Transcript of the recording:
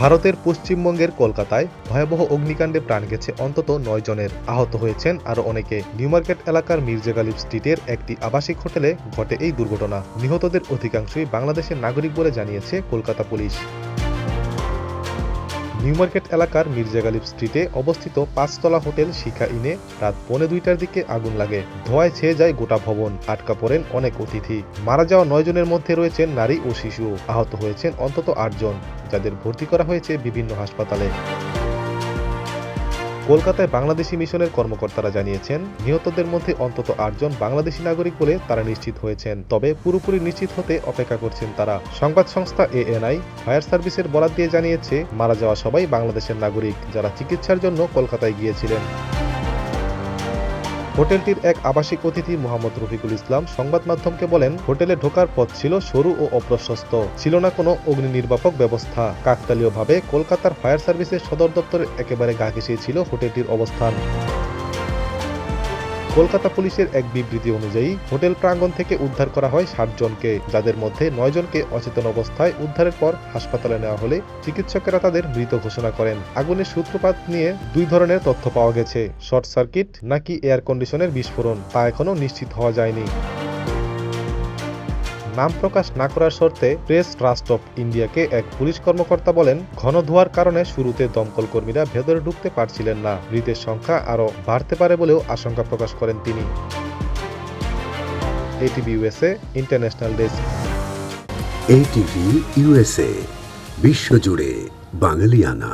ভারতের পশ্চিমবঙ্গের কলকাতায় ভয়াবহ অগ্নিকাণ্ডে প্রাণ গেছে অন্তত ৯ জনের, আহত হয়েছেন আরও অনেকে। নিউমার্কেট এলাকার মির্জা গালিব স্ট্রিটের একটি আবাসিক হোটেলে ঘটে এই দুর্ঘটনা। নিহতদের অধিকাংশই বাংলাদেশের নাগরিক বলে জানিয়েছে কলকাতা পুলিশ। নিউমার্কেট এলাকার মির্জা গালিব স্ট্রিটে অবস্থিত ৫ তলা হোটেল শিখা ইনে রাত ১:৩০টার দিকে আগুন লাগে। ধোঁয়ায় ছেয়ে যায় গোটা ভবন, আটকা পড়েন অনেক অতিথি। মারা যাওয়া ৯ জনের মধ্যে রয়েছেন নারী ও শিশু। আহত হয়েছেন অন্তত ৮ জন, যাদের ভর্তি করা হয়েছে বিভিন্ন হাসপাতালে। কলকাতায় বাংলাদেশি মিশনের কর্মকর্তারা জানিয়েছেন, নিহতদের মধ্যে অন্তত ৮ জন বাংলাদেশি নাগরিক বলে তারা নিশ্চিত হয়েছেন। তবে পুরোপুরি নিশ্চিত হতে অপেক্ষা করছেন তারা। সংবাদ সংস্থা এএনআই ফায়ার সার্ভিসের বরাত দিয়ে জানিয়েছে, মারা যাওয়া সবাই বাংলাদেশের নাগরিক, যারা চিকিৎসার জন্য কলকাতায় গিয়েছিলেন। হোটেলটির এক আবাসিক অতিথি মোহাম্মদ রফিকুল ইসলাম সংবাদ মাধ্যমকে বলেন, হোটেলে ঢোকার পথ ছিল সরু ও অপ্রশস্ত, ছিল না কোনো অগ্নি নির্বাপক ব্যবস্থা। কাকতালীয়ভাবে কলকাতার ফায়ার সার্ভিসের সদর দপ্তরের একেবারে গা ঘেঁষিয়ে ছিল হোটেলটির অবস্থান। কলকাতা পুলিশের এক বিবৃতি অনুযায়ী হোটেল প্রাঙ্গণ থেকে উদ্ধার করা হয় ৬০ জনকে, যাদের মধ্যে ৯ জনকে অচেতন অবস্থায় উদ্ধারের পর হাসপাতালে নেওয়া হলে চিকিৎসকেরা তাদের মৃত ঘোষণা করেন। আগুনের সূত্রপাত নিয়ে ২ ধরনের তথ্য পাওয়া গেছে, শর্ট সার্কিট নাকি এয়ার কন্ডিশনের বিস্ফোরণ, তা এখনও নিশ্চিত হওয়া যায়নি। নাম প্রকাশ না করার শর্তে প্রেস ট্রাস্ট অফ ইন্ডিয়াকে এক পুলিশ কর্মকর্তা বলেন, ঘন ধোঁয়ার কারণে শুরুতে দমকল কর্মীরা ভেতরে ঢুকতে পারছিলেন না। মৃতের সংখ্যা আরও বাড়তে পারে বলেও আশঙ্কা প্রকাশ করেন তিনি। ATV USA international desk. ATV USA, বিশ্বজুড়ে বাঙালিয়ানা।